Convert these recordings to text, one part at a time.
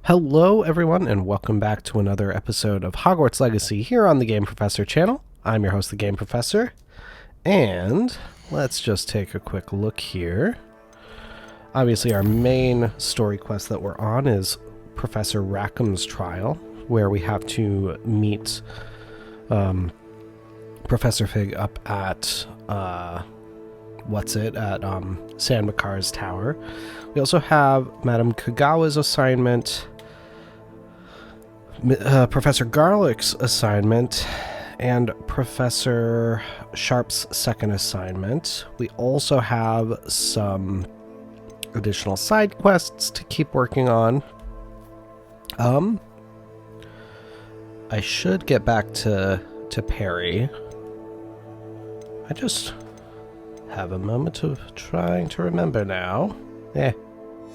Hello, everyone, and welcome back to another episode of Hogwarts Legacy here on the Game Professor channel. I'm your host, the Game Professor, and let's just take a quick look here. Obviously, our main story quest that we're on is Professor Rackham's trial, where we have to meet Professor Fig up at Sam McCar's tower. We also have Madam Kogawa's assignment, Professor Garlick's assignment, and Professor Sharp's second assignment. We also have some additional side quests to keep working on. I should get back to Perry. I just have a moment of trying to remember now.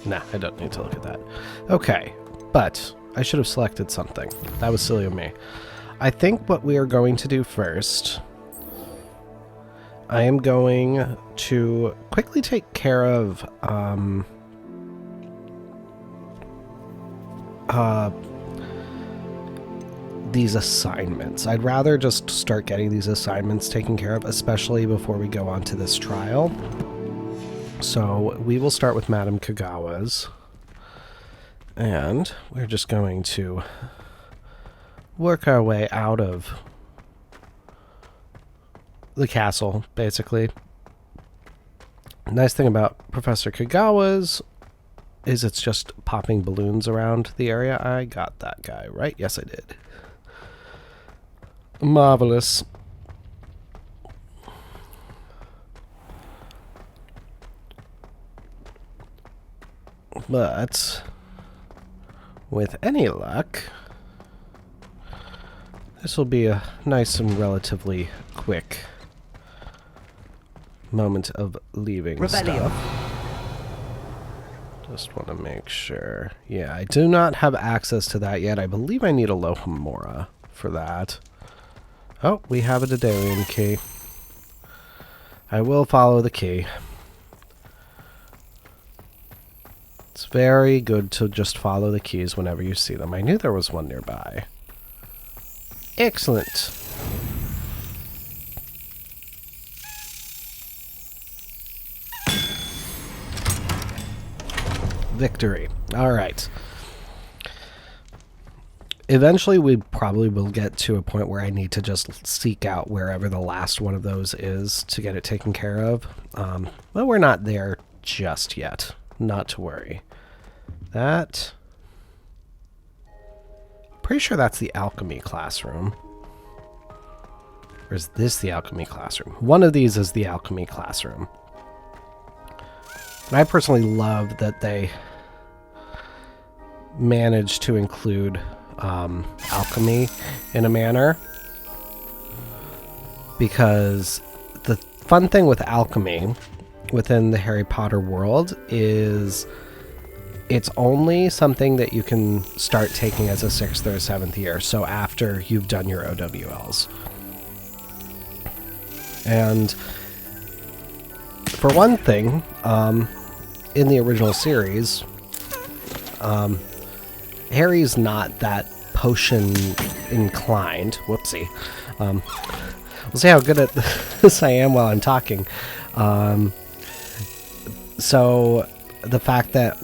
Nah, I don't need to look at that. Okay, but I should have selected something. That was silly of me. I think what we are going to do first, I am going to quickly take care of these assignments. I'd rather just start getting these assignments taken care of, especially before we go on to this trial. So we will start with Madam Kogawa's, and we're just going to work our way out of the castle, basically. Nice thing about Professor Kogawa's is it's just popping balloons around the area. I got that guy, right? Yes, I did. Marvelous. But with any luck, this will be a nice and relatively quick moment of leaving stuff. Just want to make sure. Yeah, I do not have access to that yet. I believe I need a Lohomora for that. Oh, we have a Daedalian key. I will follow the key. It's very good to just follow the keys whenever you see them. I knew there was one nearby. Excellent. Victory. All right. Eventually, we probably will get to a point where I need to just seek out wherever the last one of those is to get it taken care of. But we're not there just yet. Not to worry. Pretty sure that's the alchemy classroom. Or is this the alchemy classroom? One of these is the alchemy classroom. And I personally love that they managed to include alchemy in a manner, because the fun thing with alchemy within the Harry Potter world is it's only something that you can start taking as a 6th or 7th year, so after you've done your OWLs. And for one thing, in the original series, Harry's not that potion inclined. Whoopsie. We'll see how good at this I am while I'm talking. So the fact that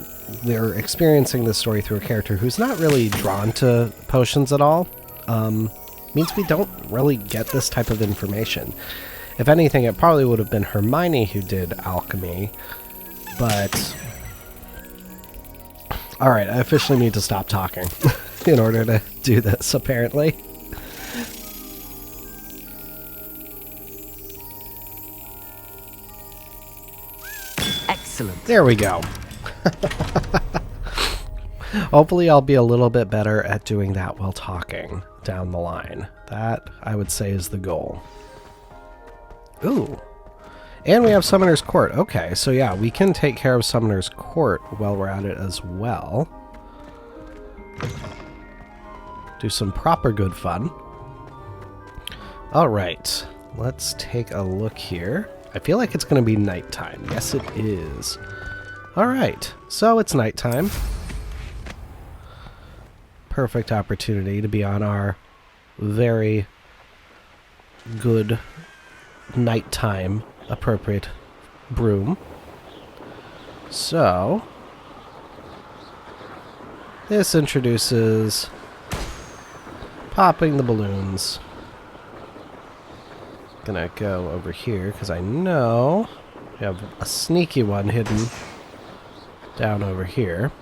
we're experiencing this story through a character who's not really drawn to potions at all means we don't really get this type of information. If anything, it probably would have been Hermione who did alchemy, but alright, I officially need to stop talking in order to do this, apparently. Excellent. There we go. Hopefully I'll be a little bit better at doing that while talking down the line. That, I would say, is the goal. Ooh. And we have Summoner's Court. Okay, so yeah, we can take care of Summoner's Court while we're at it as well. Do some proper good fun. Alright, let's take a look here. I feel like it's going to be nighttime. Yes, it is. Alright, so it's nighttime. perfect opportunity to be on our very good nighttime appropriate broom. So, this introduces popping the balloons. Gonna go over here because I know we have a sneaky one hidden down over here.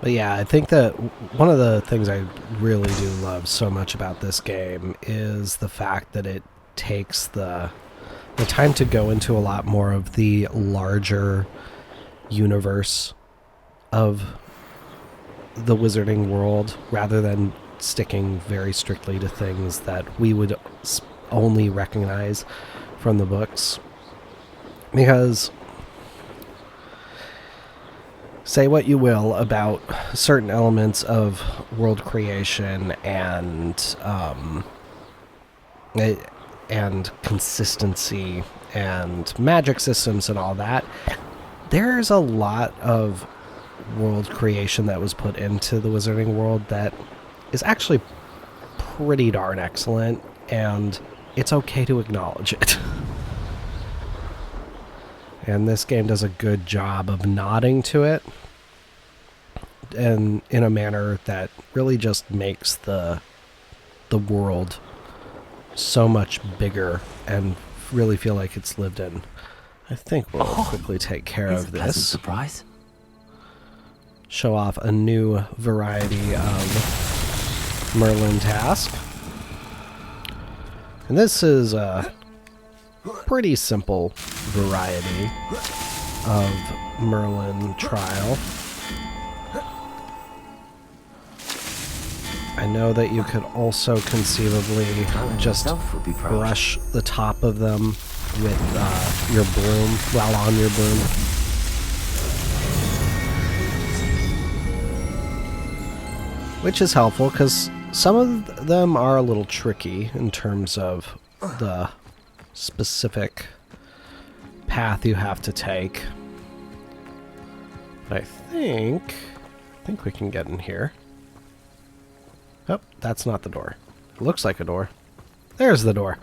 But yeah, I think that one of the things I really do love so much about this game is the fact that it takes the time to go into a lot more of the larger universe of the wizarding world, rather than sticking very strictly to things that we would only recognize from the books. Because say what you will about certain elements of world creation and consistency and magic systems and all that, there's a lot of world creation that was put into the wizarding world that is actually pretty darn excellent, and it's okay to acknowledge it. And this game does a good job of nodding to it, and in a manner that really just makes the world so much bigger and really feel like it's lived in. I think we'll quickly take care of this. Surprise. Show off a new variety of Merlin task. And this is a pretty simple variety of Merlin trial. I know that you could also conceivably just brush the top of them with your broom while on your broom. Which is helpful because some of them are a little tricky in terms of the specific path you have to take. But I think we can get in here. Oh, that's not the door. It looks like a door. There's the door.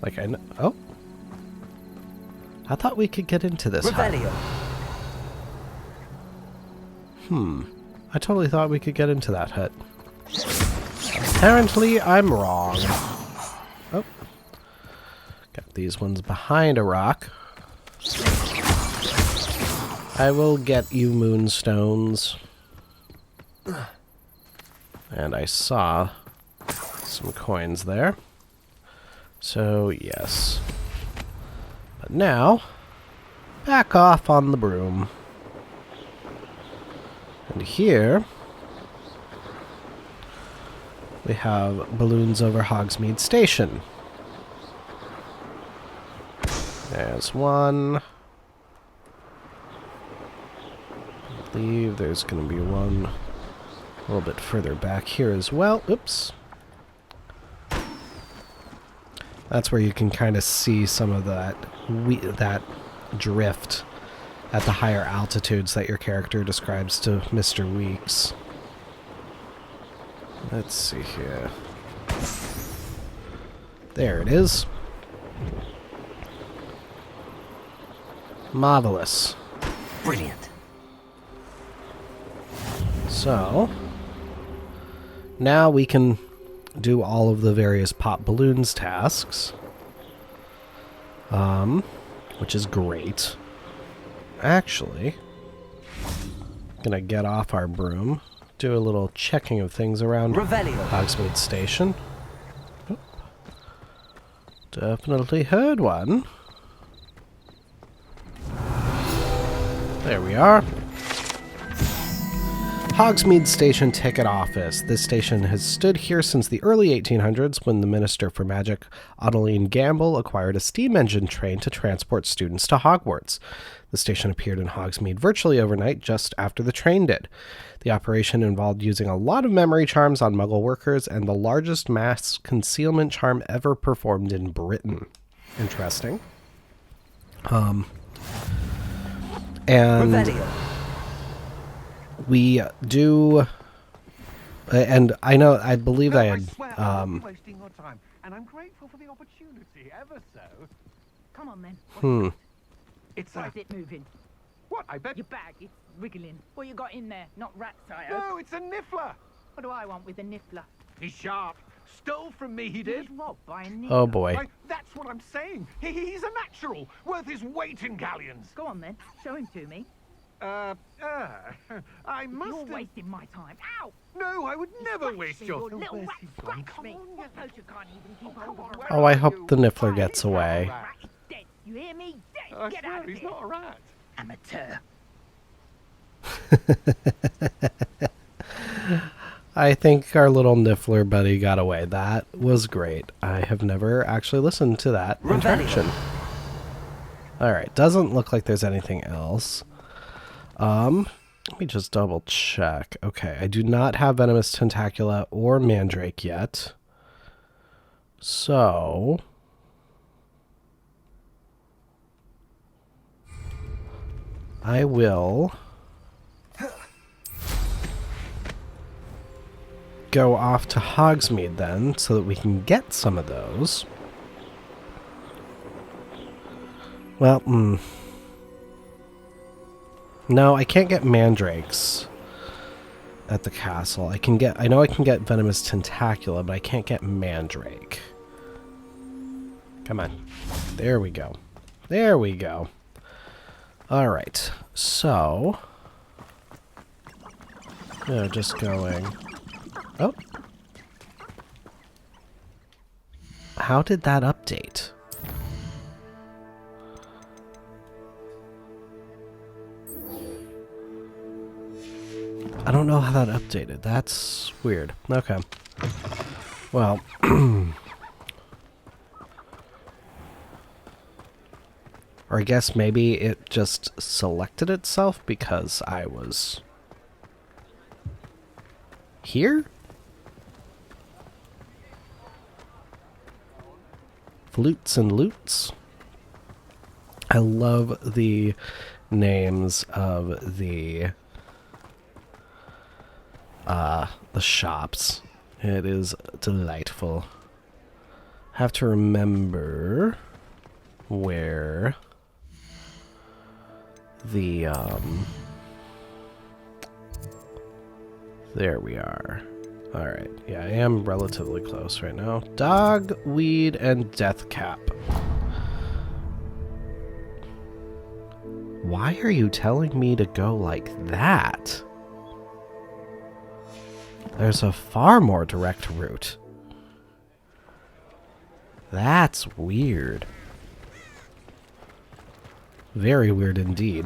Like I know. Oh. I thought we could get into this hut. I totally thought we could get into that hut. Apparently, I'm wrong. Oh. Got these ones behind a rock. I will get you moonstones. And I saw some coins there. So, yes. But now, back off on the broom. And here, we have balloons over Hogsmeade Station. There's one. I believe there's going to be one a little bit further back here as well. Oops. That's where you can kind of see some of that drift at the higher altitudes that your character describes to Mr. Weeks. Let's see here. There it is. Marvelous. Brilliant. So, now we can do all of the various pop balloons tasks. Which is great. Actually, I'm gonna get off our broom, do a little checking of things around Hogsmeade Station. Oh, definitely heard one. There we are. Hogsmeade Station Ticket Office. This station has stood here since the early 1800s when the Minister for Magic, Adeline Gamble, acquired a steam engine train to transport students to Hogwarts. The station appeared in Hogsmeade virtually overnight just after the train did. The operation involved using a lot of memory charms on Muggle workers and the largest mass concealment charm ever performed in Britain. Interesting. And we do, and I believe I had, wasting your time, and I'm grateful for the opportunity, ever so. Come on then. It's What is it moving? What? I bet. Your bag, it's wriggling. What you got in there? Not rats, I hope. No, it's a niffler. What do I want with a niffler? He's sharp. Stole from me, he did. He was robbed by a niffler. oh boy. That's what I'm saying. He's a natural, worth his weight in galleons. Go on then. Show him to me. I must You're have... wasting my time. Ow! No, I would never waste your... Little Where's rat he gone? scratch me. Come on, Suppose you can't even keep come hold on, of a where rat. Oh, I are hope you? the niffler Why, gets he's not a away. rat. Rat is dead. You hear me? Dead. I Get swear out of he's here. not a rat. Amateur. I think our little niffler buddy got away. That was great. I have never actually listened to that interaction. Alright, doesn't look like there's anything else. Let me just double check. Okay, I do not have Venomous Tentacula or Mandrake yet. So... I will... go off to Hogsmeade then, so that we can get some of those. Well, no, I can't get Mandrakes at the castle. I know I can get Venomous Tentacula, but I can't get Mandrake. Come on. There we go. There we go. Alright, so... yeah, just going... oh. How did that update? I don't know how that updated. That's weird. Okay. Well... or I guess maybe it just selected itself because I was... here? Flutes and Loots. I love the names of the shops. It is delightful. Have to remember where the there we are. Alright, yeah, I am relatively close right now. Dogweed and Deathcap. Why are you telling me to go like that? There's a far more direct route. That's weird. Very weird indeed.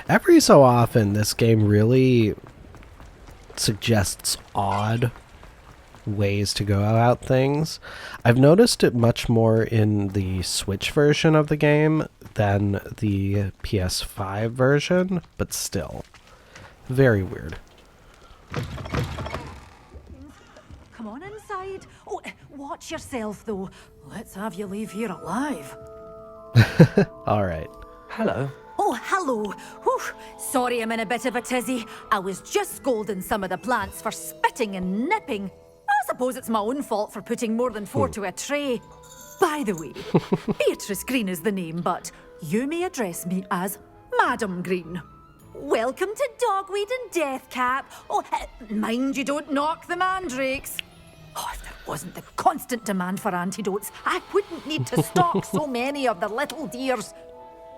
Every so often, this game really suggests odd ways to go about things. I've noticed it much more in the Switch version of the game than the PS5 version, but still. Very weird. Come on inside. Oh, watch yourself, though. Let's have you leave here alive. Alright. Hello. Oh, hello. Whew. Sorry I'm in a bit of a tizzy. I was just scolding some of the plants for spitting and nipping. I suppose it's my own fault for putting more than 4 to a tray. By the way, Beatrice Green is the name, but you may address me as Madam Green. Welcome to Dogweed and Deathcap. Oh, mind you don't knock the mandrakes. Oh, if there wasn't the constant demand for antidotes, I wouldn't need to stock so many of the little dears.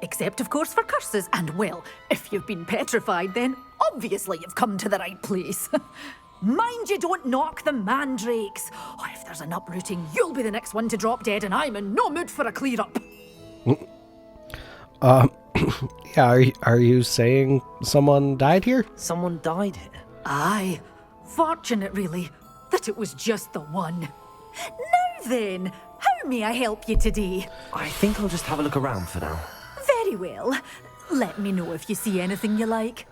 Except, of course, for curses. And, well, if you've been petrified, then obviously you've come to the right place. Mind you don't knock the mandrakes. Oh, if there's an uprooting, you'll be the next one to drop dead, and I'm in no mood for a clear-up. Yeah, are you saying someone died here? Someone died here? Aye. Fortunate, really, that it was just the one. Now then, how may I help you today? I think I'll just have a look around for now. Very well. Let me know if you see anything you like.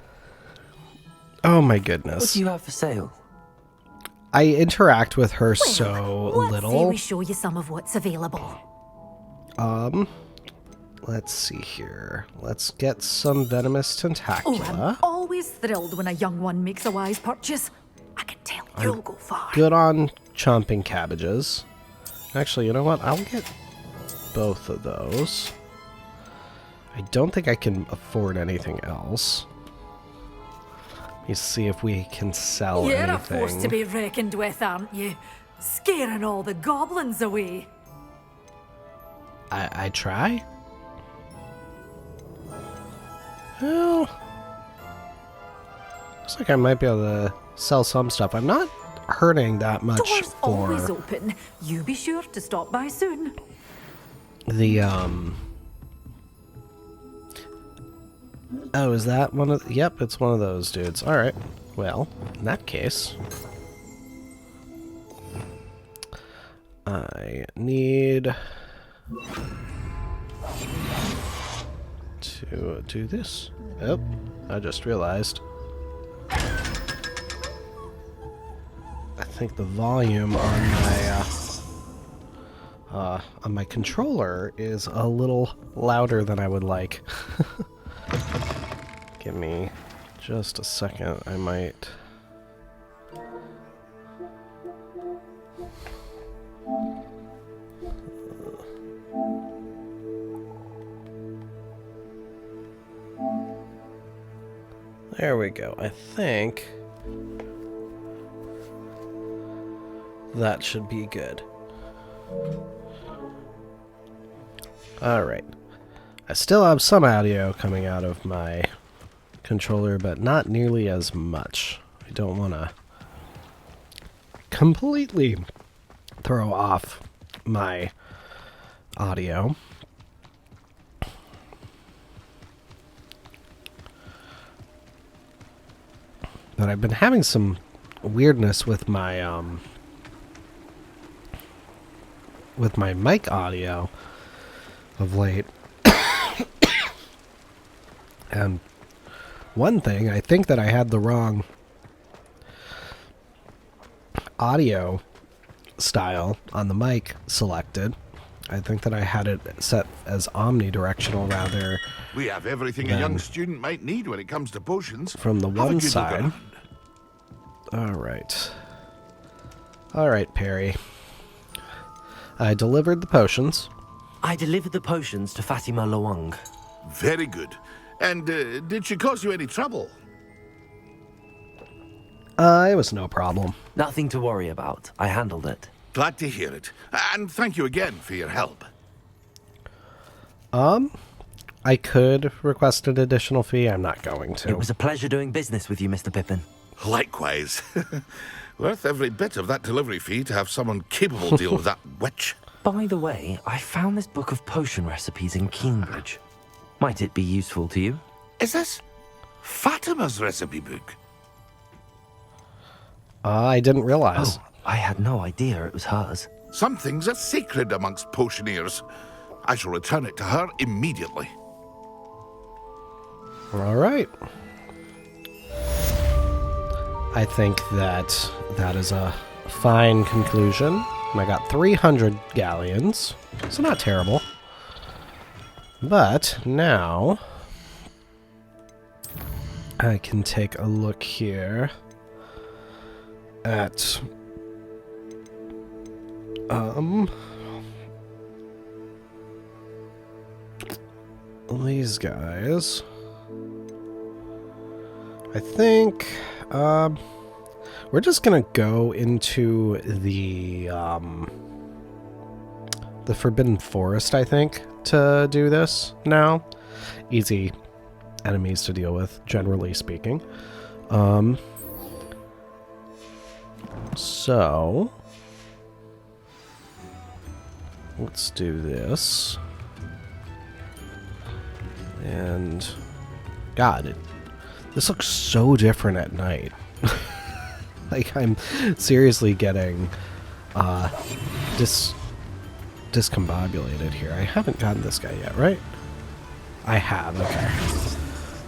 Oh my What goodness. do you have for sale? I interact with her Well, so let's say little. we show you some of what's available. let's see here. Let's get some venomous Oh, tentacula. I'm always thrilled when a young one makes a wise purchase. I can tell you'll go far. Good on chomping cabbages. Actually, you know what? I'll get both of those. I don't think I can afford anything else. Let me see if we can sell You're anything. a force to be reckoned with, aren't you? Scaring all the goblins away. I try? Well, looks like I might be able to sell some stuff. I'm not hurting that much Doors for always open. You be sure to stop by soon. the, Oh, is that one of... Yep, it's one of those dudes. Alright. Well, in that case... I need... to do this. Oh, I just realized. I think the volume on my controller is a little louder than I would like. Give me just a second. I might... There we go. I think that should be good. Alright. I still have some audio coming out of my controller, but not nearly as much. I don't want to completely throw off my audio. But I've been having some weirdness with my mic audio of late. And one thing, I think that I had the wrong audio style on the mic selected. I think that I had it set as omnidirectional rather We have everything a young student might need when it comes to potions. from the Have a one good look side. around. Alright. Alright, Perry. I delivered the potions. I delivered the potions to Fatima Lawang. Very good. And did she cause you any trouble? It was no problem. Nothing to worry about. I handled it. Glad to hear it. And thank you again for your help. I could request an additional fee. I'm not going to. It was a pleasure doing business with you, Mr. Pippin. Likewise. Worth every bit of that delivery fee to have someone capable deal with that witch. By the way, I found this book of potion recipes in Cambridge. Might it be useful to you? Is this Fatima's recipe book? I didn't realize. Oh, I had no idea it was hers. Some things are sacred amongst potioneers. I shall return it to her immediately. All right. I think that that is a fine conclusion. I got 300 galleons, so not terrible. But now I can take a look here at these guys. I think we're just gonna go into the Forbidden Forest, I think, to do this now. Easy enemies to deal with, generally speaking. So let's do this. And God, this looks so different at night. Like, I'm seriously getting discombobulated here. I haven't gotten this guy yet, right? I have, okay.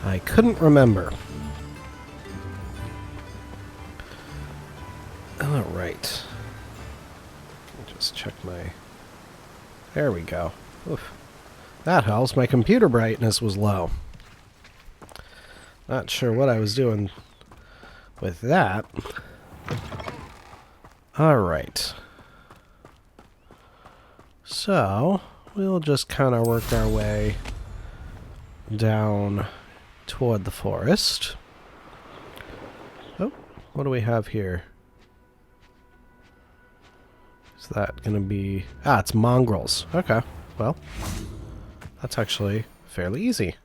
I couldn't remember. Alright. Just check my... There we go. Oof. That helps. My computer brightness was low. Not sure what I was doing with that. Alright. So, we'll just kind of work our way down toward the forest. Oh, what do we have here? Is that going to be... Ah, it's mongrels. Okay, well, that's actually fairly easy.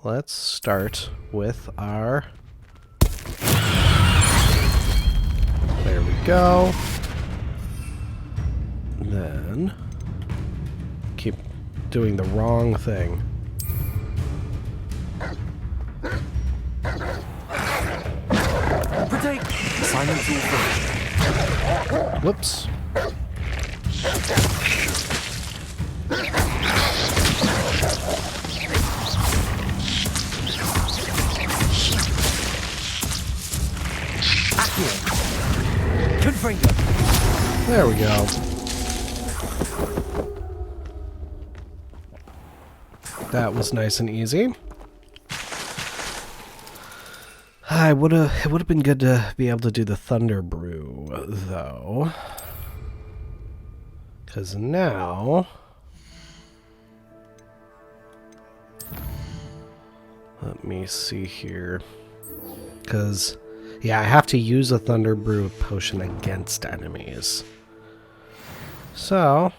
Let's start with our... There we go. Then keep doing the wrong thing. Protect! Silence all finished. Whoops. Diffindo. There we go. That was nice and easy. It would have been good to be able to do the Thunder Brew, though. Because now... Let me see here. Because, yeah, I have to use a Thunder Brew potion against enemies. So,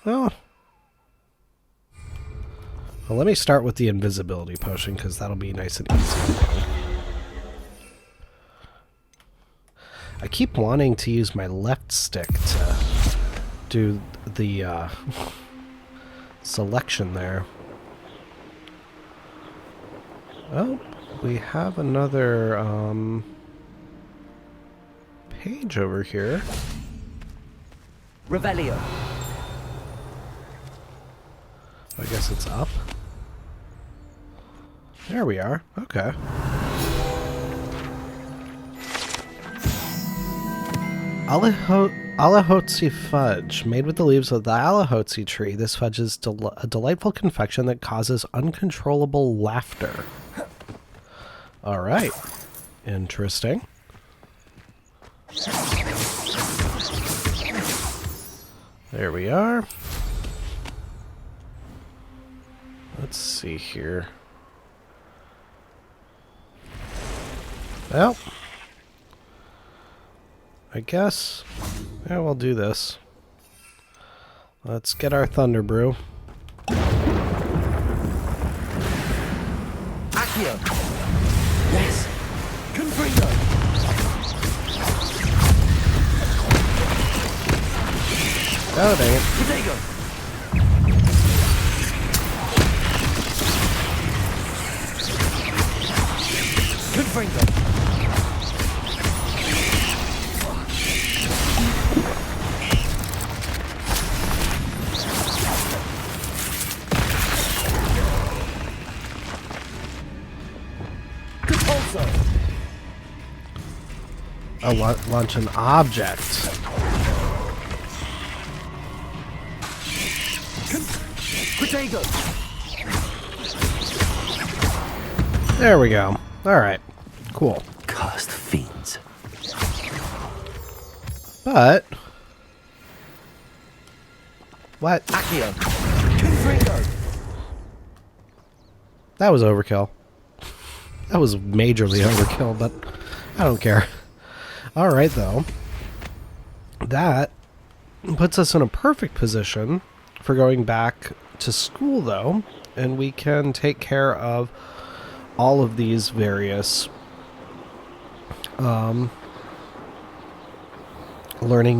well, let me start with the invisibility potion, because that'll be nice and easy. I keep wanting to use my left stick to do the selection there. Oh, we have another page over here. Revelio. I guess it's up. There we are. Okay. Alahotsi fudge. Made with the leaves of the Alahotsi tree, this fudge is a delightful confection that causes uncontrollable laughter. Alright. Interesting. There we are. Let's see here. Well, I guess, yeah, we'll do this. Let's get our Thunder Brew. Accio. Yes. Diffindo. Oh, dang it. Protego. Diffindo. Launch an object. Protego. There we go. Alright. Cool. Cursed fiends. But... What? Accio. Diffindo. That was overkill. That was majorly overkill, but I don't care. Alright, though. That puts us in a perfect position for going back to school, though, and we can take care of all of these various learning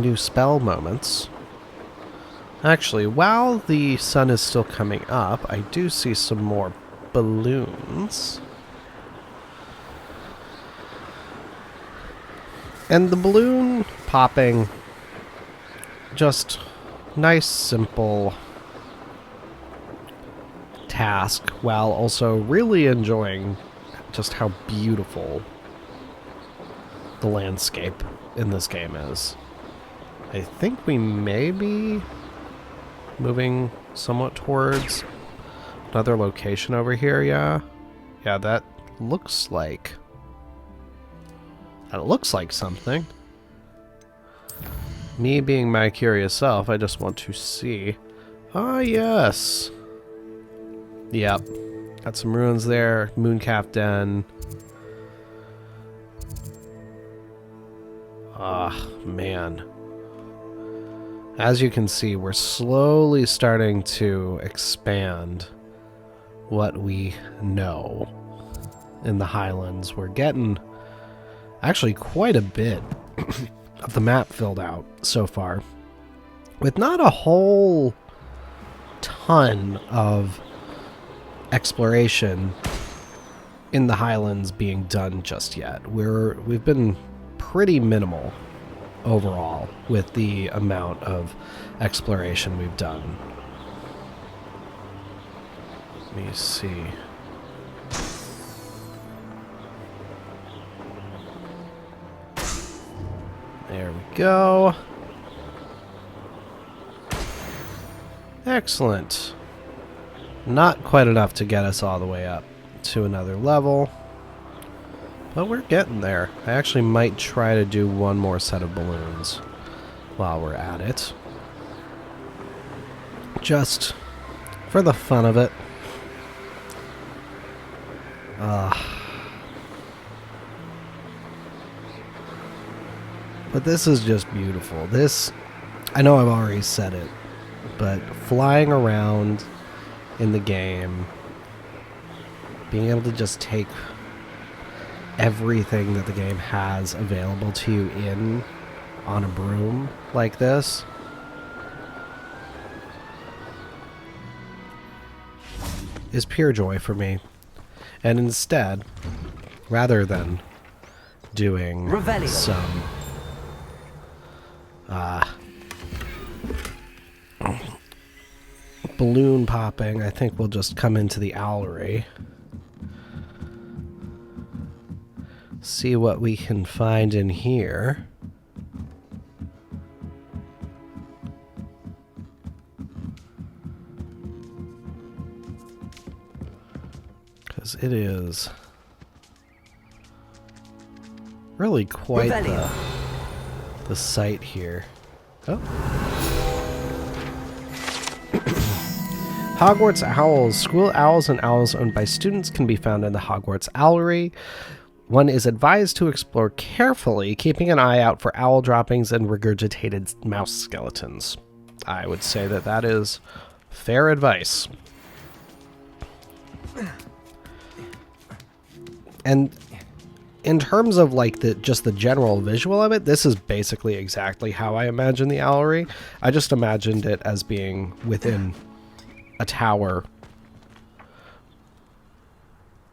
new spell moments. Actually, while the sun is still coming up, I do see some more balloons. And the balloon popping, just nice, simple task, while also really enjoying just how beautiful the landscape in this game is. I think we may be moving somewhat towards another location over here, yeah. Yeah, that looks like something. Me being my curious self, I just want to see. Ah, yes. Yep. Got some ruins there. Mooncalf Den. Ah, man. As you can see, we're slowly starting to expand what we know in the Highlands. We're getting actually quite a bit of the map filled out so far, with not a whole ton of exploration in the Highlands being done just yet. We've been pretty minimal overall with the amount of exploration we've done. Let me see. There we go. Excellent. Not quite enough to get us all the way up to another level, but we're getting there. I actually might try to do one more set of balloons while we're at it. Just for the fun of it. But this is just beautiful. This, I know I've already said it, but flying around in the game, being able to just take everything that the game has available to you in on a broom like this, is pure joy for me. And instead, rather than doing Revelio. some balloon popping, I think we'll just come into the owlery, see what we can find in here. Because it is really quite the sight here. Oh. Hogwarts owls. School owls and owls owned by students can be found in the Hogwarts owlery. One is advised to explore carefully, keeping an eye out for owl droppings and regurgitated mouse skeletons. I would say that that is fair advice. And in terms of like just the general visual of it, this is basically exactly how I imagine the owlery. I just imagined it as being within a tower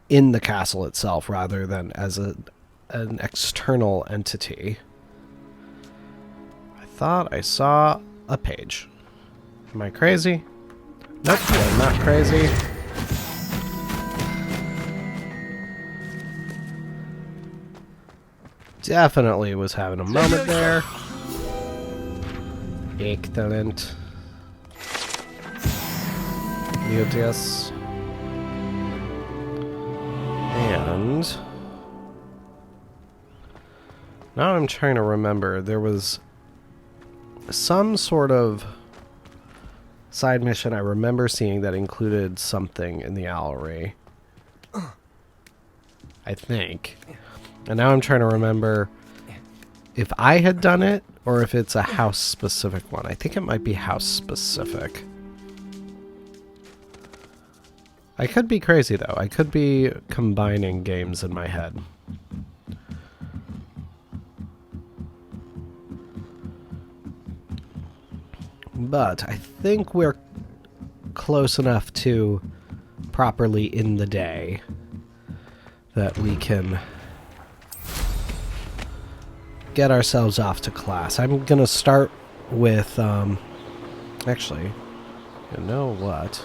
in the castle itself rather than as an external entity. I thought I saw a page. Am I crazy? Nope, I'm not crazy. Definitely was having a moment there. Excellent. Leviosa. And now I'm trying to remember. There was some sort of side mission I remember seeing that included something in the owlery. I think. And now I'm trying to remember if I had done it or if it's a house-specific one. I think it might be house-specific. I could be crazy, though. I could be combining games in my head. But I think we're close enough to properly in the day that we can get ourselves off to class. I'm going to start with, actually, you know what?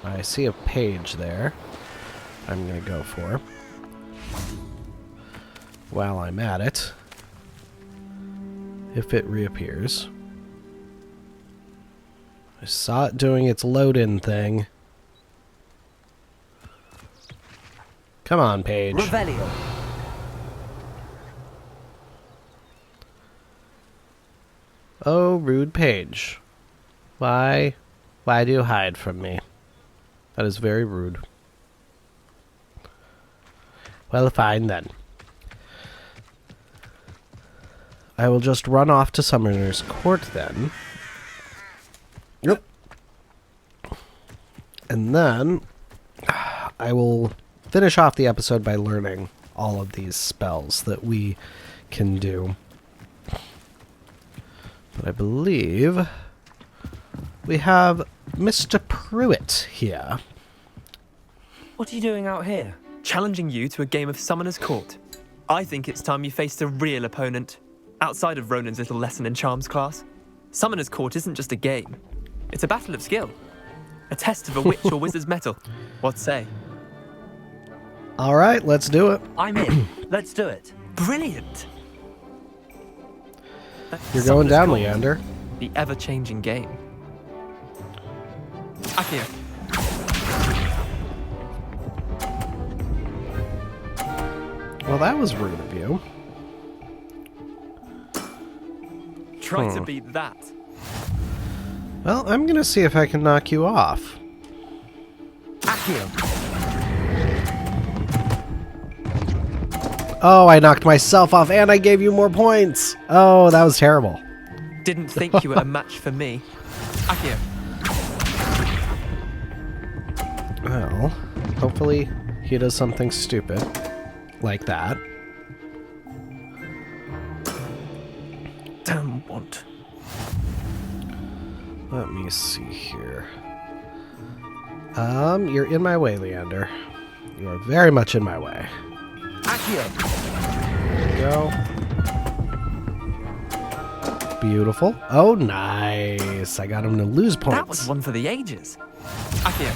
I see a page there I'm going to go for. While I'm at it, if it reappears. I saw it doing its load-in thing. Come on, Paige. Revelio. Oh, rude Paige. Why do you hide from me? That is very rude. Well, fine then. I will just run off to Summoner's Court then. Yep. And then I will finish off the episode by learning all of these spells that we can do. But I believe we have Mr. Pruitt here. What are you doing out here? Challenging you to a game of Summoner's Court. I think it's time you faced a real opponent, outside of Ronan's little lesson in charms class. Summoner's Court isn't just a game. It's a battle of skill. A test of a witch or wizard's mettle. What say? All right, let's do it. I'm in. Let's do it. Brilliant! You're going Summoner's down, Court, Leander. the ever-changing game. Accio. Well, that was rude of you. Try to beat that. Well, I'm going to see if I can knock you off. Accio. Oh, I knocked myself off and I gave you more points. Oh, that was terrible. Didn't think you were a match for me. Accio. Well, hopefully he does something stupid like that. Damn want. Let me see here. You're in my way, Leander. You are very much in my way. Accio. There we go. Beautiful. Oh, nice. I got him to lose points. That was one for the ages. Accio.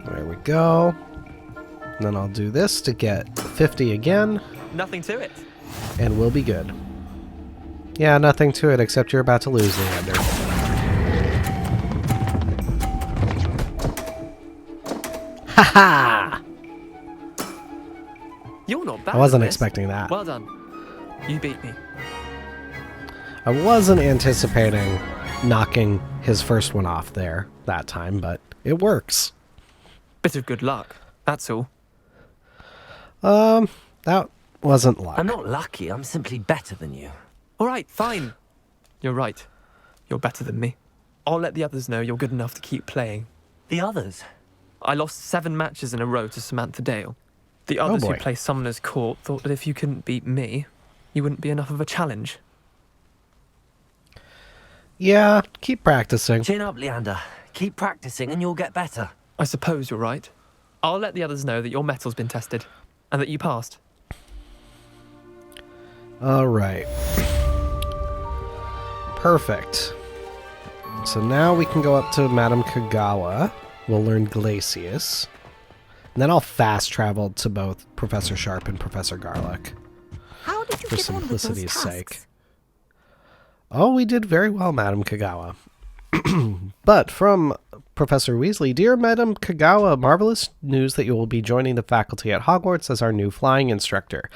There we go. And then I'll do this to get 50 again, Nothing to it. and we'll be good. Yeah, nothing to it, except you're about to lose, Leander. Ha-ha! You're not bad. I wasn't at this. expecting that. Well done. You beat me. I wasn't anticipating knocking his first one off there that time, but it works. Bit of good luck. That's all. That wasn't luck. I'm not lucky. I'm simply better than you. All right, fine. You're right. You're better than me. I'll let the others know you're good enough to keep playing. The others? I lost 7 matches in a row to Samantha Dale. The others who boy. play Summoner's Court thought that if you couldn't beat me, you wouldn't be enough of a challenge. Yeah, keep practicing. Chin up, Leander. Keep practicing and you'll get better. I suppose you're right. I'll let the others know that your metal's been tested, and that you passed. All right. Perfect. So now we can go up to Madam Kogawa. We'll learn Glacius. And then I'll fast travel to both Professor Sharp and Professor Garlick. How did you For get on with those simplicity's tasks? sake. Oh, we did very well, Madam Kogawa. But from Professor Weasley, dear Madam Kogawa, marvelous news that you will be joining the faculty at Hogwarts as our new flying instructor.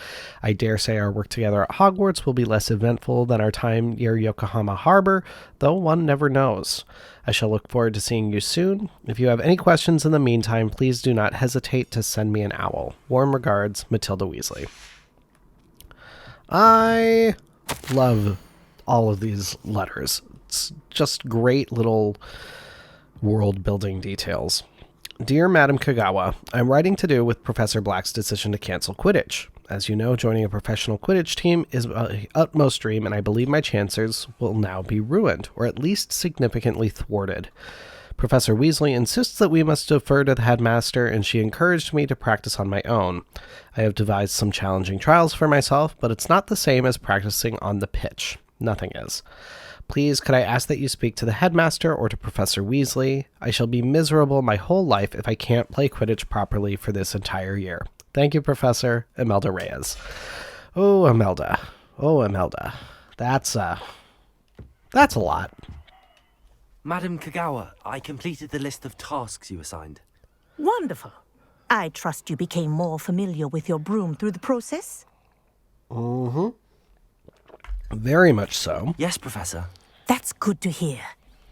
I dare say our work together at Hogwarts will be less eventful than our time near Yokohama Harbor, though one never knows. I shall look forward to seeing you soon. If you have any questions in the meantime, please do not hesitate to send me an owl. Warm regards, Matilda Weasley. I love all of these letters. It's just great little world-building details. Dear Madam Kogawa, I'm writing to do with Professor Black's decision to cancel Quidditch. As you know, joining a professional Quidditch team is my utmost dream, and I believe my chances will now be ruined, or at least significantly thwarted. Professor Weasley insists that we must defer to the headmaster, and she encouraged me to practice on my own. I have devised some challenging trials for myself, but it's not the same as practicing on the pitch. Nothing is. Please, could I ask that you speak to the headmaster or to Professor Weasley? I shall be miserable my whole life if I can't play Quidditch properly for this entire year. Thank you, Professor Imelda Reyes. Oh, Imelda. Oh, Imelda. That's a lot. Madam Kogawa, I completed the list of tasks you assigned. Wonderful. I trust you became more familiar with your broom through the process? Mm-hmm. Very much so. Yes, Professor. That's good to hear.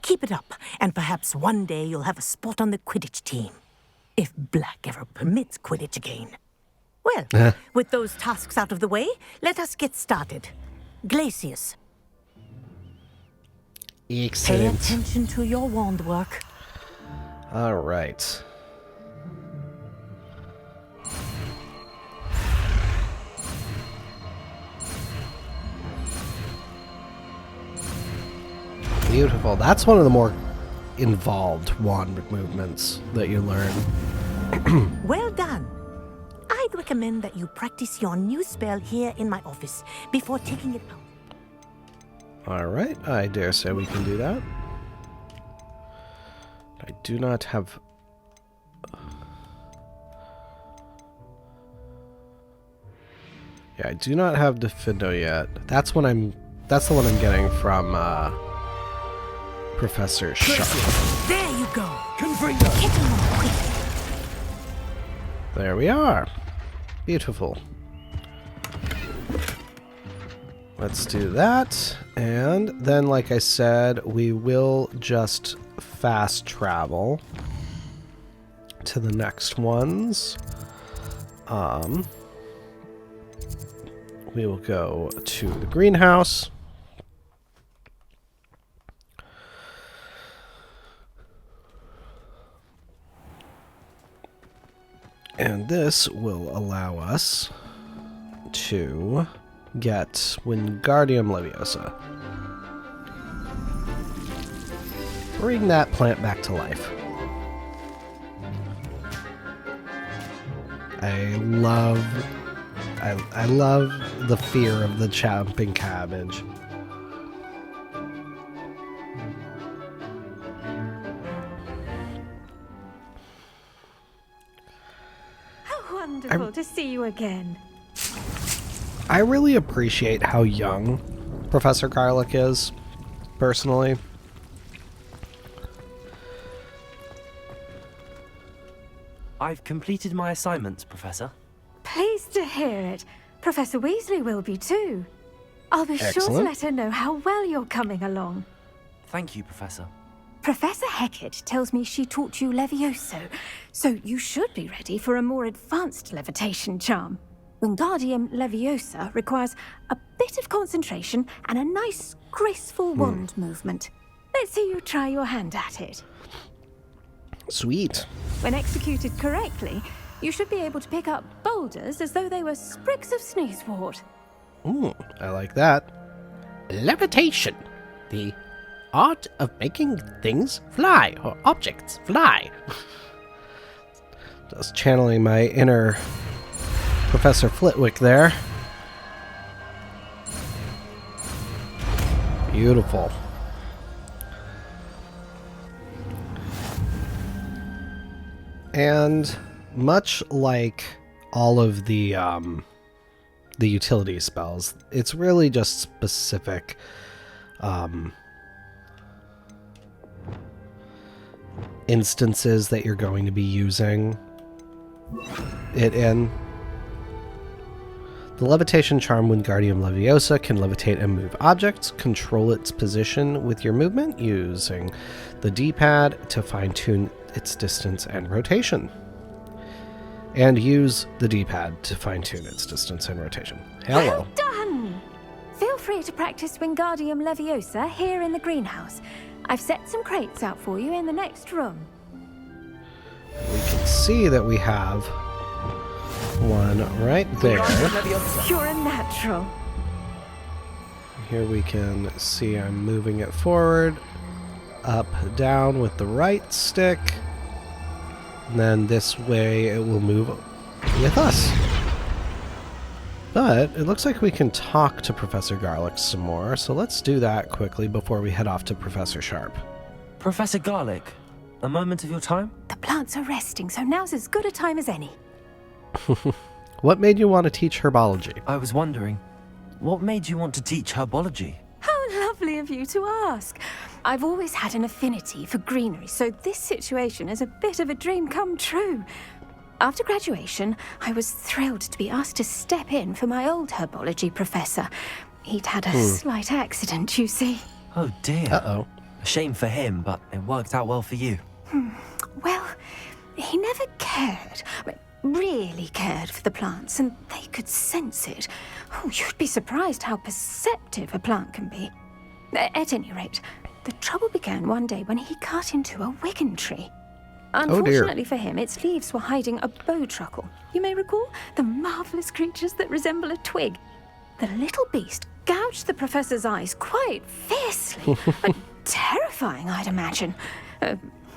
Keep it up, and perhaps one day you'll have a spot on the Quidditch team. If Black ever permits Quidditch again. Well, with those tasks out of the way, let us get started. Glacius, pay Excellent. attention to your wand work. All right. Beautiful. That's one of the more involved wand movements that you learn. Well done. I'd recommend that you practice your new spell here in my office before taking it out. All right. I dare say we can do that. I do not have... Yeah, I do not have Diffindo yet. That's the one I'm getting from Professor Sharp. There you go. Confringo! Hit him more quickly. There we are. Beautiful. Let's do that. And then, like I said, we will just fast travel to the next ones. We will go to the greenhouse. And this will allow us to get Wingardium Leviosa. Bring that plant back to life. I love the fear of the chomping cabbage. Wonderful to see you again. I really appreciate how young Professor Garlick is, personally. I've completed my assignments, Professor. Pleased to hear it. Professor Weasley will be too. I'll be sure to Excellent. let her know how well you're coming along. Thank you, Professor. Professor Hecat tells me she taught you Levioso, so you should be ready for a more advanced levitation charm. Wingardium Leviosa requires a bit of concentration and a nice, graceful wand movement. Let's see you try your hand at it. Sweet. When executed correctly, you should be able to pick up boulders as though they were sprigs of sneezewort. Ooh, I like that. Levitation. The art of making things fly, or objects fly. Just channeling my inner Professor Flitwick there. Beautiful. And much like all of the utility spells, it's really just specific instances that you're going to be using it in. The levitation charm Wingardium Leviosa can levitate and move objects. Control its position with your movement using the D-pad to fine-tune its distance and rotation. And use the D-pad to fine-tune its distance and rotation. Hello. Well done! Feel free to practice Wingardium Leviosa here in the greenhouse. I've set some crates out for you in the next room. We can see that we have one right there. You're a natural. Here we can see I'm moving it forward, up, down with the right stick. And then this way it will move with us. But it looks like we can talk to Professor Garlick some more, so let's do that quickly before we head off to Professor Sharp. Professor Garlick, a moment of your time? The plants are resting, so now's as good a time as any. What made you want to teach herbology? I was wondering, what made you want to teach herbology? How lovely of you to ask. I've always had an affinity for greenery, so this situation is a bit of a dream come true. After graduation, I was thrilled to be asked to step in for my old herbology professor. He'd had a slight accident, you see. Oh dear. Uh-oh. A shame for him, but it worked out well for you. Well, he never cared, really cared for the plants, and they could sense it. Oh, you'd be surprised how perceptive a plant can be. At any rate, the trouble began one day when he cut into a wigan tree. Unfortunately for him, its leaves were hiding a bowtruckle. You may recall the marvellous creatures that resemble a twig. The little beast gouged the professor's eyes quite fiercely. Terrifying, I'd imagine.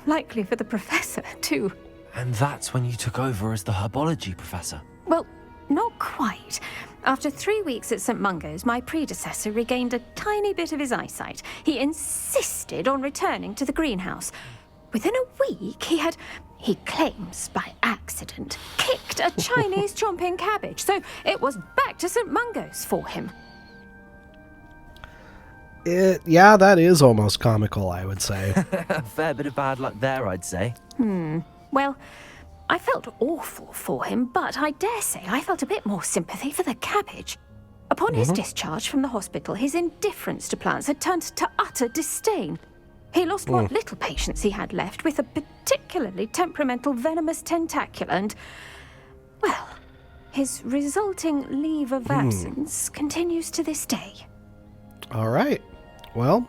Likely for the professor, too. And that's when you took over as the herbology professor? Well, not quite. After 3 weeks at St. Mungo's, my predecessor regained a tiny bit of his eyesight. He insisted on returning to the greenhouse. Within a week, he claims by accident, kicked a Chinese chomping cabbage, so it was back to St. Mungo's for him. Yeah, that is almost comical, I would say. A fair bit of bad luck there, I'd say. Well, I felt awful for him, but I dare say I felt a bit more sympathy for the cabbage. Upon his discharge from the hospital, his indifference to plants had turned to utter disdain. He lost what little patience he had left with a particularly temperamental venomous tentacula and, well, his resulting leave of absence continues to this day. All right. Well,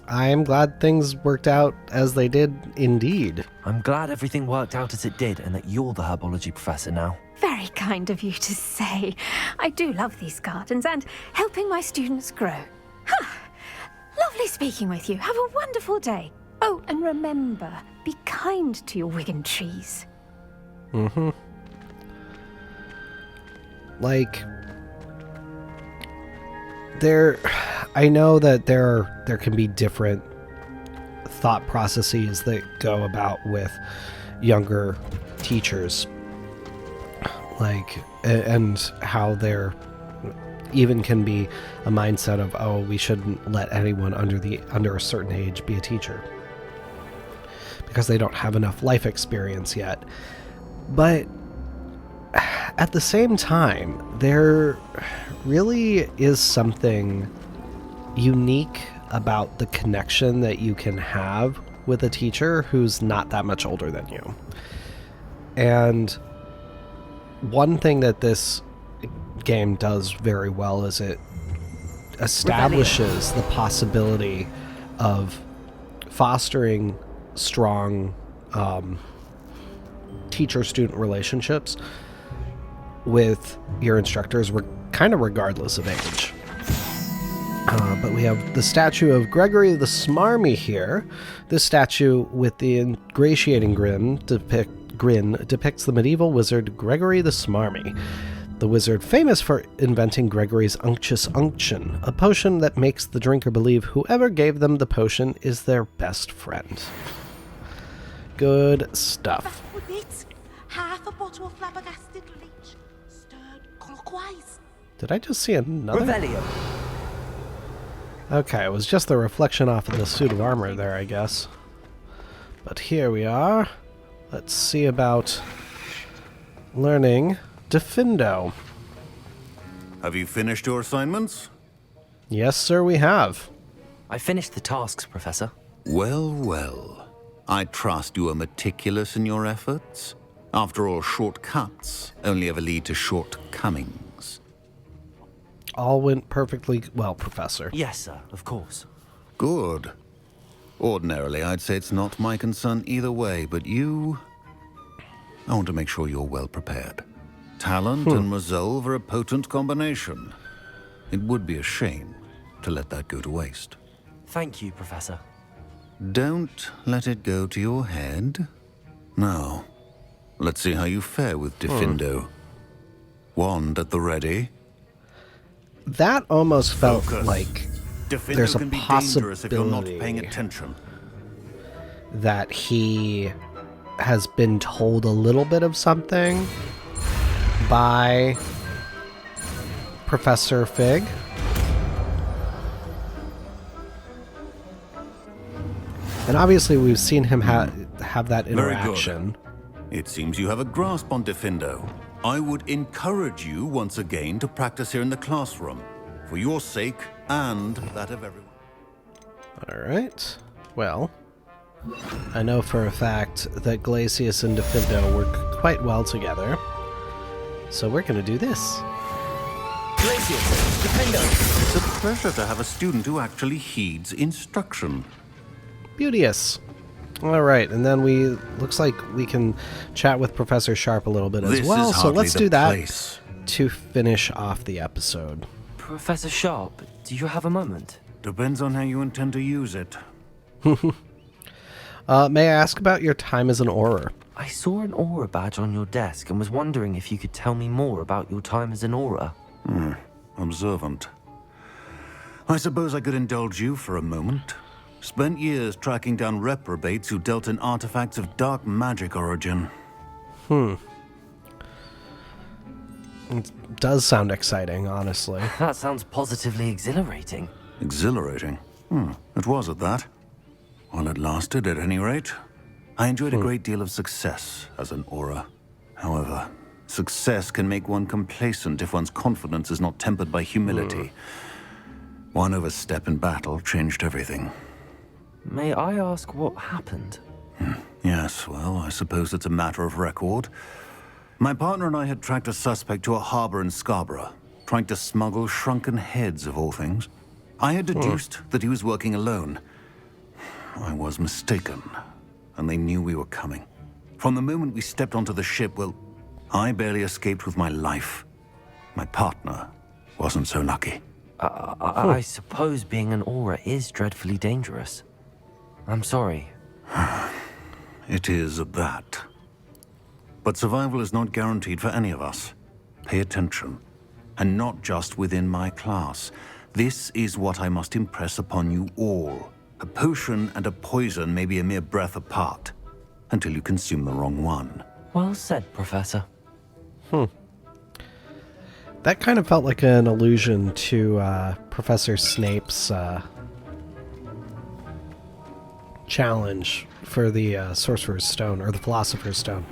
I am glad things worked out as they did indeed. I'm glad everything worked out as it did and that you're the herbology professor now. Very kind of you to say. I do love these gardens and helping my students grow. Lovely speaking with you. Have a wonderful day. Oh, and remember, be kind to your wigan trees. Like, I know that there can be different thought processes that go about with younger teachers, like, and how there even can be a mindset of, oh, we shouldn't let anyone under a certain age be a teacher because they don't have enough life experience yet. But at the same time, there really is something unique about the connection that you can have with a teacher who's not that much older than you. And one thing that this game does very well is it establishes the possibility of fostering strong teacher-student relationships with your instructors, kind of regardless of age. But we have the statue of Gregory the Smarmy here. This statue with the ingratiating grin depicts the medieval wizard Gregory the Smarmy, the wizard famous for inventing Gregory's Unctuous Unction, a potion that makes the drinker believe whoever gave them the potion is their best friend. Good stuff. Half a bottle of flabbergasted leech, stirred clockwise. Did I just see another? Revelio. Okay, it was just the reflection off of the suit of armor there, I guess. But here we are. Let's see about learning Diffindo. Have you finished your assignments? Yes, sir, we have. I finished the tasks, Professor. Well, well. I trust you are meticulous in your efforts. After all, shortcuts only ever lead to shortcomings. All went perfectly well, Professor. Yes, sir, of course. Good. Ordinarily, I'd say it's not my concern either way, but I want to make sure you're well prepared. Talent and resolve are a potent combination. It would be a shame to let that go to waste. Thank you, Professor. Don't let it go to your head. Now, let's see how you fare with Diffindo. Wand at the ready. That almost felt Focus. like Diffindo there's a can be dangerous if you're not possibility paying attention. that he has been told a little bit of something by Professor Fig. And obviously we've seen him have that interaction. Very good. It seems you have a grasp on Diffindo. I would encourage you once again to practice here in the classroom, for your sake and that of everyone. Alright. Well, I know for a fact that Glacius and Diffindo work quite well together. So we're going to do this. Glacius, Diffindo. It's a pleasure to have a student who actually heeds instruction. Beauteous. Alright, and then looks like we can chat with Professor Sharp a little bit as well, so let's do that to finish off the episode. Professor Sharp, do you have a moment? Depends on how you intend to use it. May I ask about your time as an Auror? I saw an Auror badge on your desk and was wondering if you could tell me more about your time as an Auror. Observant. I suppose I could indulge you for a moment. Spent years tracking down reprobates who dealt in artifacts of dark magic origin. It does sound exciting, honestly. That sounds positively exhilarating. Exhilarating? It was at that. While it lasted, at any rate. I enjoyed a great deal of success as an Auror. However, success can make one complacent if one's confidence is not tempered by humility. One overstep in battle changed everything. May I ask what happened? Yes, well, I suppose it's a matter of record. My partner and I had tracked a suspect to a harbor in Scarborough, trying to smuggle shrunken heads of all things. I had deduced that he was working alone. I was mistaken, and they knew we were coming. From the moment we stepped onto the ship, well, I barely escaped with my life. My partner wasn't so lucky. I suppose being an Auror is dreadfully dangerous. I'm sorry. It is at that. But survival is not guaranteed for any of us. Pay attention. And not just within my class. This is what I must impress upon you all. A potion and a poison may be a mere breath apart, until you consume the wrong one. Well said, Professor. That kind of felt like an allusion to Professor Snape's challenge for the Sorcerer's Stone, or the Philosopher's Stone.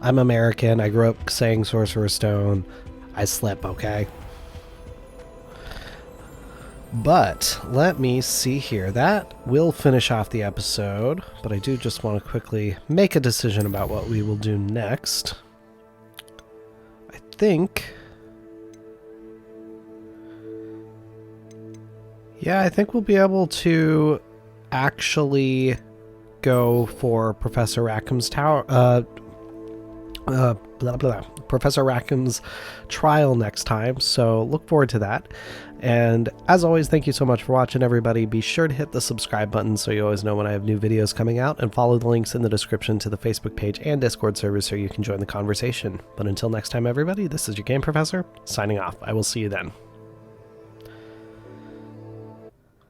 I'm American, I grew up saying Sorcerer's Stone, I slip, okay? But, let me see here. That will finish off the episode, but I do just want to quickly make a decision about what we will do next. I think... yeah, I think we'll be able to actually go for Professor Rackham's Professor Rackham's trial next time, so look forward to that. And as always, thank you so much for watching, everybody. Be sure to hit the subscribe button so you always know when I have new videos coming out, and follow the links in the description to the Facebook page and Discord server so you can join the conversation. But until next time, everybody, this is your Game Professor, signing off. I will see you then.